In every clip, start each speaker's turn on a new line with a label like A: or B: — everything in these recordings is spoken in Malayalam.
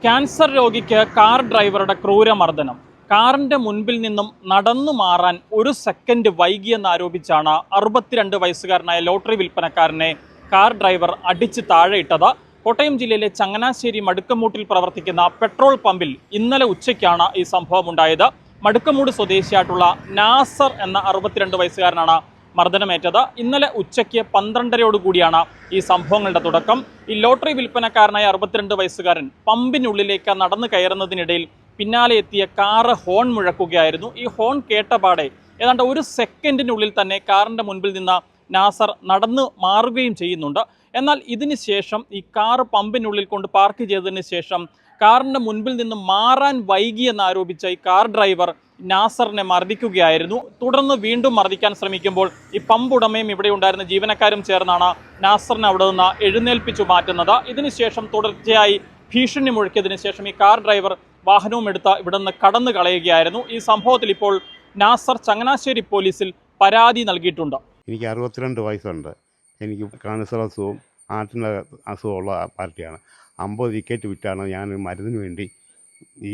A: ക്യാൻസർ രോഗിക്ക് കാർ ഡ്രൈവറുടെ ക്രൂരമർദ്ദനം. കാറിന്റെ മുൻപിൽ നിന്നും നടന്നു മാറാൻ ഒരു സെക്കൻഡ് വൈകിയെന്നാരോപിച്ചാണ് 62 വയസ്സുകാരനായ ലോട്ടറി വിൽപ്പനക്കാരനെ കാർ ഡ്രൈവർ അടിച്ച് താഴെയിട്ടത്. കോട്ടയം ജില്ലയിലെ ചങ്ങനാശ്ശേരി മടുക്കമൂട്ടിൽ പ്രവർത്തിക്കുന്ന പെട്രോൾ പമ്പിൽ ഇന്നലെ ഉച്ചയ്ക്കാണ് ഈ സംഭവം ഉണ്ടായത്. മടുക്കമൂട് സ്വദേശിയായിട്ടുള്ള നാസർ എന്ന 62 വയസ്സുകാരനാണ് മർദ്ദനമേറ്റത്. ഇന്നലെ ഉച്ചയ്ക്ക് 12:30 ഈ സംഭവങ്ങളുടെ തുടക്കം. ഈ ലോട്ടറി വിൽപ്പനക്കാരനായ 62 വയസ്സുകാരൻ പമ്പിനുള്ളിലേക്ക് നടന്നു കയറുന്നതിനിടയിൽ പിന്നാലെ എത്തിയ കാറ് ഹോൺ മുഴക്കുകയായിരുന്നു. ഈ ഹോൺ കേട്ടപാടെ ഏതാണ്ട് ഒരു സെക്കൻഡിനുള്ളിൽ തന്നെ കാറിൻ്റെ മുൻപിൽ നിന്ന് നാസർ നടന്നു മാറുകയും ചെയ്യുന്നുണ്ട്. എന്നാൽ ഇതിന് ശേഷം ഈ കാറ് പമ്പിനുള്ളിൽ കൊണ്ട് പാർക്ക് ചെയ്തതിന് ശേഷം കാറിൻ്റെ മുൻപിൽ നിന്ന് മാറാൻ വൈകിയെന്നാരോപിച്ച ഈ കാർ ഡ്രൈവർ നാസറിനെ മർദ്ദിക്കുകയായിരുന്നു. തുടർന്ന് വീണ്ടും മർദ്ദിക്കാൻ ശ്രമിക്കുമ്പോൾ ഈ പമ്പ് ഉടമയും ഇവിടെ ഉണ്ടായിരുന്ന ജീവനക്കാരും ചേർന്നാണ് നാസറിനെ അവിടെ നിന്ന് എഴുന്നേൽപ്പിച്ചു മാറ്റുന്നത്. ഇതിനുശേഷം തുടർച്ചയായി ഭീഷണി മുഴക്കിയതിനു ശേഷം ഈ കാർ ഡ്രൈവർ വാഹനവും എടുത്ത് ഇവിടെ നിന്ന് കടന്നു കളയുകയായിരുന്നു. ഈ സംഭവത്തിൽ ഇപ്പോൾ നാസർ ചങ്ങനാശ്ശേരി പോലീസിൽ പരാതി നൽകിയിട്ടുണ്ട്.
B: എനിക്ക് 62 വയസ്സുണ്ട്. എനിക്ക് ക്യാൻസർ അസുഖവും ഹാർട്ടിൻ്റെ അസുഖമുള്ള പാർട്ടിയാണ്. 50 ടിക്കറ്റ് വിറ്റാണ് ഞാൻ മരുന്നിന് വേണ്ടി ഈ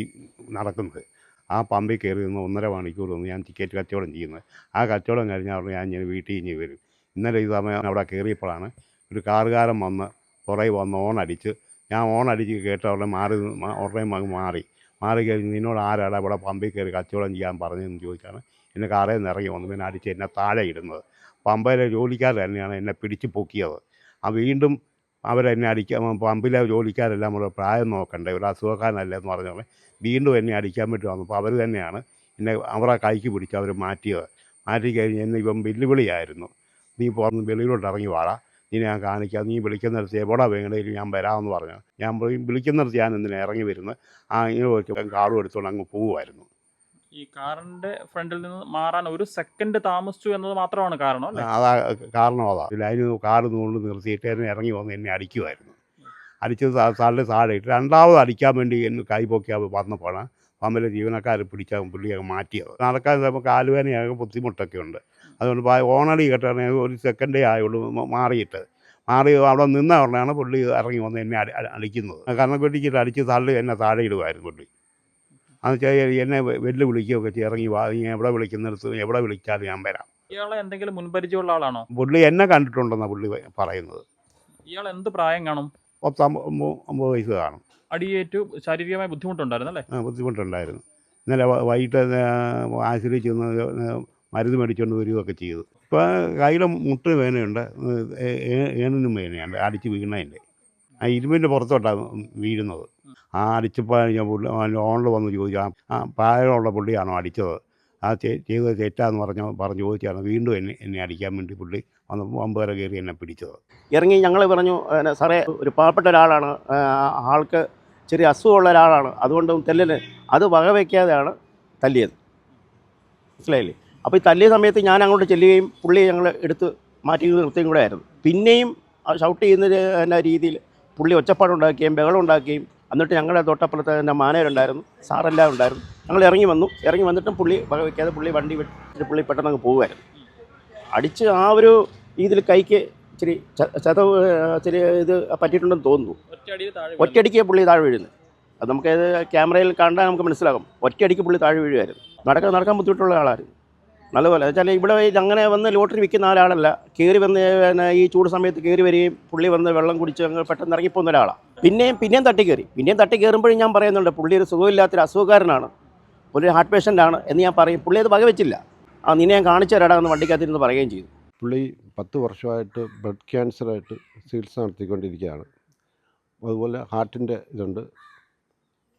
B: നടക്കുന്നത്. ആ പമ്പിൽ കയറി നിന്ന് 1.5 മണിക്കൂർ നിന്ന് ഞാൻ ടിക്കറ്റ് കച്ചവടം ചെയ്യുന്നത്. ആ കച്ചവടം കഴിഞ്ഞാൽ ഞാൻ വീട്ടിൽ ഇനി വരും. ഇന്നലെ ഈ സമയം അവിടെ കയറിയപ്പോഴാണ് ഒരു കാറുകാരൻ വന്ന് പുറകെ വന്ന് ഓണടിച്ച്, ഞാൻ ഓണടിച്ച് കേട്ട ഉടനെ ഉടനെ മാറി കഴിഞ്ഞ് നിന്നോട് ആരാടാ ഇവിടെ പമ്പിൽ കയറി കച്ചവടം ചെയ്യാൻ പറഞ്ഞതെന്ന് ചോദിച്ചാണ് എന്നെ കാറിൽ നിന്ന് ഇറങ്ങി വന്ന് പിന്നെ അടിച്ച് എന്നെ താഴെ ഇടുന്നത്. പമ്പയിലെ ജോലിക്കാർ തന്നെയാണ് എന്നെ പിടിച്ച് പൊക്കിയത്. വീണ്ടും അവരെന്നെ അടിക്കാൻ, പമ്പിലെ ജോലിക്കാരെല്ലാം കൂടെ പ്രായം നോക്കണ്ടേ, ഒരു അസുഖക്കാരനല്ലേ എന്ന് പറഞ്ഞാൽ വീണ്ടും എന്നെ അടിക്കാൻ വേണ്ടി വന്നപ്പോൾ അവർ തന്നെയാണ് എന്നെ അവരുടെ കൈക്ക് പിടിച്ച് അവർ മാറ്റിയത്. മാറ്റി കഴിഞ്ഞ് എന്നെ ഇപ്പം വെല്ലുവിളിയായിരുന്നു. നീ പുറത്ത് വെളിയിലോട്ട് ഇറങ്ങി വാടാ, നീ ഞാൻ കാണിക്കാം, നീ വിളിക്കുന്നിടത്ത് എവിടെ വേണമെങ്കിലും ഞാൻ വരാമെന്ന് പറഞ്ഞു. ഞാൻ വിളിക്കുന്നിടത്ത് ഞാൻ എന്തിനാണ് ഇറങ്ങി വരുന്നത്, ഇങ്ങനെ കാറും എടുത്തുകൊണ്ട് അങ്ങ് പോവുമായിരുന്നു.
A: ഈ കാറിന്റെ ഫ്രണ്ടിൽ നിന്ന് മാറാൻ ഒരു സെക്കൻഡ് താമസിച്ചു എന്നത് മാത്രമാണ് കാരണം.
B: അതാ കാരണം. അതിന് കാറ് കൊണ്ട് നിർത്തിയിട്ട് എന്നെ ഇറങ്ങി വന്ന് എന്നെ അടിക്കുമായിരുന്നു. അടിച്ചത് താഴെ ഇട്ട് രണ്ടാമത് അടിക്കാൻ വേണ്ടി എന്നെ കൈ പൊക്കിയാൽ വന്നപ്പോഴാണ് പമ്പിലെ ജീവനക്കാർ പിടിച്ച പുള്ളിയൊക്കെ മാറ്റിയത്. നടക്കാൻ നമുക്ക് കാലുവേദനയാകെ ബുദ്ധിമുട്ടൊക്കെ ഉണ്ട്. അതുകൊണ്ട് ഓണടി കേട്ടാണ് ഒരു സെക്കൻഡേ ആയുള്ളൂ മാറി അവിടെ നിന്ന ഉടനെയാണ് പുള്ളി ഇറങ്ങി വന്ന് എന്നെ അടിക്കുന്നത്. കാരണം വെട്ടിച്ചിട്ട് അടിച്ച് എന്നെ താഴെ ഇടുമായിരുന്നു പുള്ളി. അത് എന്നെ വെല്ലുവിളിക്കുകയൊക്കെ ഇറങ്ങി വാ, നീ എവിടെ വിളിക്കുന്നിടത്ത് എവിടെ വിളിച്ചാലും ഞാൻ വരാം.
A: ഇയാളെ എന്തെങ്കിലും മുൻപരിചയമുള്ള ആളാണോ?
B: പുള്ളി എന്നെ കണ്ടിട്ടുണ്ടെന്നാണ് പുള്ളി പറയുന്നത്.
A: ഇയാൾ എന്ത് പ്രായം കാണും?
B: 50 വയസ്സ് കാണും.
A: അടിയേറ്റു ശാരീരികമായ ബുദ്ധിമുട്ടുണ്ടായിരുന്നു അല്ലേ?
B: ബുദ്ധിമുട്ടുണ്ടായിരുന്നു. ഇന്നലെ വൈകിട്ട് ആശുപത്രിയിൽ ചെന്ന് മരുന്ന് മേടിച്ചുകൊണ്ട് വരികയൊക്കെ ചെയ്തു. ഇപ്പോൾ കയ്യിലെ മുട്ടിന് വേദനയുണ്ട്, ഏണിനും വേദനയുണ്ട്. അടിച്ച് വീണതിൻ്റെ ഇരുമ്പിൻ്റെ പുറത്തോട്ടാണ് വീഴുന്നത്. അടിച്ചപ്പോൾ ഞാൻ ഓണിൽ വന്ന് ചോദിച്ചു, പ്രായമുള്ള പുള്ളിയാണോ അടിച്ചത്, ചെയ്തത് തെറ്റാന്ന് പറഞ്ഞ് ചോദിച്ചാണ് വീണ്ടും എന്നെ അടിക്കാൻ വേണ്ടി പുള്ളി വന്ന് പമ്പ് വരെ കയറി എന്നെ പിടിച്ചത്.
C: ഇറങ്ങി ഞങ്ങൾ പറഞ്ഞു, സാറേ ഒരു പാവപ്പെട്ട ഒരാളാണ്, ആൾക്ക് ചെറിയ അസുഖമുള്ള ഒരാളാണ്, അതുകൊണ്ട് തെല്ലിന് അത് വകവയ്ക്കാതെയാണ് തല്ലിയത്. മനസ്സിലായില്ലേ? അപ്പോൾ ഈ തല്ലിയ സമയത്ത് ഞാൻ അങ്ങോട്ട് ചെല്ലുകയും പുള്ളിയെ ഞങ്ങൾ എടുത്ത് മാറ്റി നിർത്തുകയും കൂടെ ആയിരുന്നു. പിന്നെയും ഷൗട്ട് ചെയ്യുന്ന രീതിയിൽ പുള്ളി ഒച്ചപ്പാടുണ്ടാക്കുകയും ബഹളം ഉണ്ടാക്കുകയും, എന്നിട്ട് ഞങ്ങളുടെ തൊട്ടപ്പുറത്ത് എൻ്റെ മാനേജറുണ്ടായിരുന്നു, സാറെല്ലാം ഉണ്ടായിരുന്നു. ഞങ്ങൾ ഇറങ്ങി വന്നിട്ടും പുള്ളി വകവയ്ക്കാതെ പുള്ളി വണ്ടി വിട്ടിട്ട് പുള്ളി പെട്ടെന്ന് അങ്ങ് പോകുമായിരുന്നു. അടിച്ച് ആ ഒരു രീതിയിൽ കൈക്ക് ഇച്ചിരി ഇച്ചിരി ഇത് പറ്റിയിട്ടുണ്ടെന്ന് തോന്നുന്നു. ഒറ്റയടിക്ക് പുള്ളി താഴെ വീഴുന്നത് അത് നമുക്കത് ക്യാമറയിൽ കണ്ടാൽ നമുക്ക് മനസ്സിലാകും. ഒറ്റയടിക്ക് പുള്ളി താഴെ വീഴുമായിരുന്നു. നടക്കാൻ ബുദ്ധിമുട്ടുള്ള ആളായിരുന്നു. നല്ലപോലെ വെച്ചാൽ ഇവിടെ അങ്ങനെ വന്ന് ലോട്ടറി വിൽക്കുന്ന ഒരാളല്ല. കയറി വന്ന് ഈ ചൂട് സമയത്ത് കയറി വരികയും പുള്ളി വന്ന് വെള്ളം കുടിച്ച് അങ്ങ് പെട്ടെന്ന് ഇറങ്ങിപ്പോകുന്ന ഒരാളാണ്. പിന്നെയും തട്ടി കയറുമ്പോഴും ഞാൻ പറയുന്നുണ്ട്, പുള്ളി ഒരു സുഖമില്ലാത്തൊരു അസുഖക്കാരനാണ്, പുള്ളി ഹാർട്ട് പേഷ്യൻ്റാണ് എന്ന് ഞാൻ പറയും. പുള്ളി അത് വകവെച്ചില്ല. നിന്നെ ഞാൻ കാണിച്ചു തരാടാന്ന് വണ്ടിക്കകത്തിരുന്ന് പറയുകയും ചെയ്തു.
D: പുള്ളി 10 വർഷമായിട്ട് ബ്ലഡ് ക്യാൻസറായിട്ട് ചികിത്സ നടത്തിക്കൊണ്ടിരിക്കുകയാണ്. അതുപോലെ ഹാർട്ടിൻ്റെ ഇതുണ്ട്.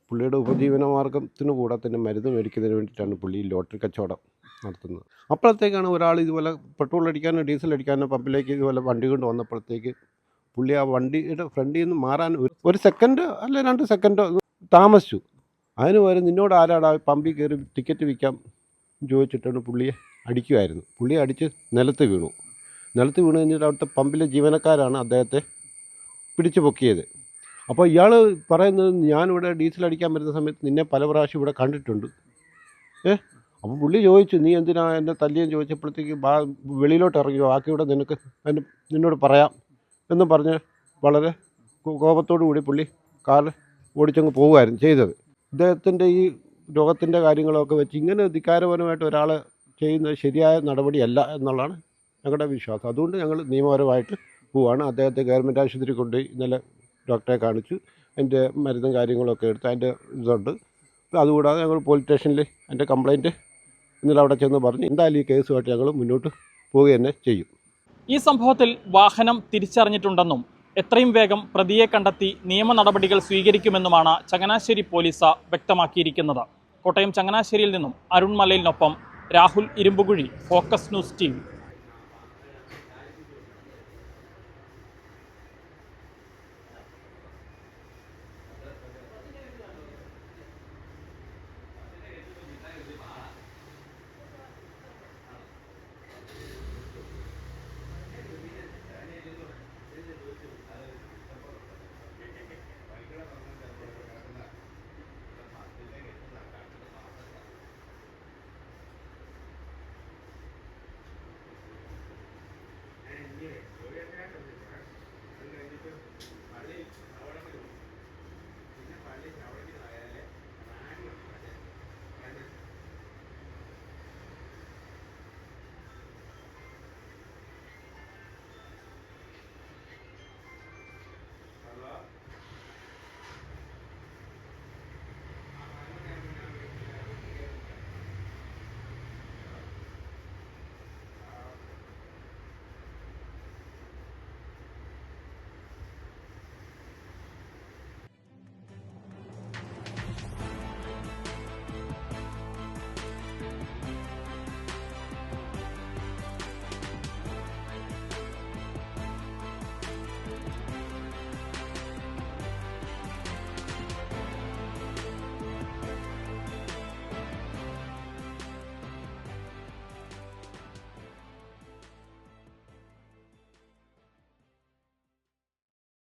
D: പുള്ളിയുടെ ഉപജീവന മാർഗത്തിന് കൂടെ തന്നെ മരുന്ന് മേടിക്കുന്നതിന് വേണ്ടിയിട്ടാണ് പുള്ളി ലോട്ടറി കച്ചവടം നടത്തുന്നത്. അപ്പോഴത്തേക്കാണ് ഒരാൾ ഇതുപോലെ പെട്രോൾ അടിക്കാനോ ഡീസൽ അടിക്കാനോ പമ്പിലേക്ക് ഇതുപോലെ വണ്ടി കൊണ്ട് വന്നപ്പോഴത്തേക്ക് പുള്ളി ആ വണ്ടിയുടെ ഫ്രണ്ടിൽ നിന്ന് മാറാൻ ഒരു സെക്കൻഡ് അല്ല 2 സെക്കൻഡോ താമസിച്ചു. അതിന് പകരം നിന്നോട് ആരാടാ പമ്പിൽ കയറി ടിക്കറ്റ് വിൽക്കാം ചോദിച്ചിട്ടാണ് പുള്ളിയെ അടിക്കുമായിരുന്നു. പുള്ളിയെ അടിച്ച് നിലത്ത് വീണു കഴിഞ്ഞിട്ട് അവിടുത്തെ പമ്പിലെ ജീവനക്കാരാണ് അദ്ദേഹത്തെ പിടിച്ചു പൊക്കിയത്. അപ്പോൾ ഇയാൾ പറയുന്നത്, ഞാനിവിടെ ഡീസൽ അടിക്കാൻ വരുന്ന സമയത്ത് നിന്നെ പല പ്രാവശ്യം ഇവിടെ കണ്ടിട്ടുണ്ട്. അപ്പോൾ പുള്ളി ചോദിച്ചു, നീ എന്തിനാ എന്നെ തല്ലിയെന്ന് ചോദിച്ചപ്പോഴത്തേക്ക് വെളിയിലോട്ട് ഇറങ്ങി, ബാക്കിയൂടെ നിന്നോട് പറയാം എന്ന് പറഞ്ഞ് വളരെ കോപത്തോടു കൂടി പുള്ളി കാറിൽ ഓടിച്ചങ്ങ് പോവുമായിരുന്നു ചെയ്തത്. ഇദ്ദേഹത്തിൻ്റെ ഈ രോഗത്തിൻ്റെ കാര്യങ്ങളൊക്കെ വെച്ച് ഇങ്ങനെ ധിക്കാരപരമായിട്ട് ഒരാളെ ചെയ്യുന്നത് ശരിയായ നടപടിയല്ല എന്നുള്ളതാണ് ഞങ്ങളുടെ വിശ്വാസം. അതുകൊണ്ട് ഞങ്ങൾ നിയമപരമായിട്ട് പോവുകയാണ്. അദ്ദേഹത്തെ ഗവൺമെൻറ് ആശുപത്രി കൊണ്ടുപോയി ഇന്നലെ ഡോക്ടറെ കാണിച്ചു. അതിൻ്റെ മരുന്നും കാര്യങ്ങളൊക്കെ എടുത്ത് അതിൻ്റെ ഇതുണ്ട്. അതുകൂടാതെ ഞങ്ങൾ പോലീസ് സ്റ്റേഷനിൽ അതിൻ്റെ കംപ്ലയിൻറ്റ് ഇന്നലെ അവിടെ ചെന്ന് പറഞ്ഞ് എന്തായാലും ഈ കേസുമായിട്ട് ഞങ്ങൾ മുന്നോട്ട് പോവുക തന്നെ ചെയ്യും.
A: ഈ സംഭവത്തിൽ വാഹനം തിരിച്ചറിഞ്ഞിട്ടുണ്ടെന്നും എത്രയും വേഗം പ്രതിയെ കണ്ടെത്തി നിയമ നടപടികൾ സ്വീകരിക്കുമെന്നുമാണ് ചങ്ങനാശ്ശേരി പോലീസ് വ്യക്തമാക്കിയിരിക്കുന്നത്. കോട്ടയം ചങ്ങനാശ്ശേരിയിൽ നിന്നും അരുൺ മലയിലിനൊപ്പം Rahul Irumbukuzhi, focus news TV.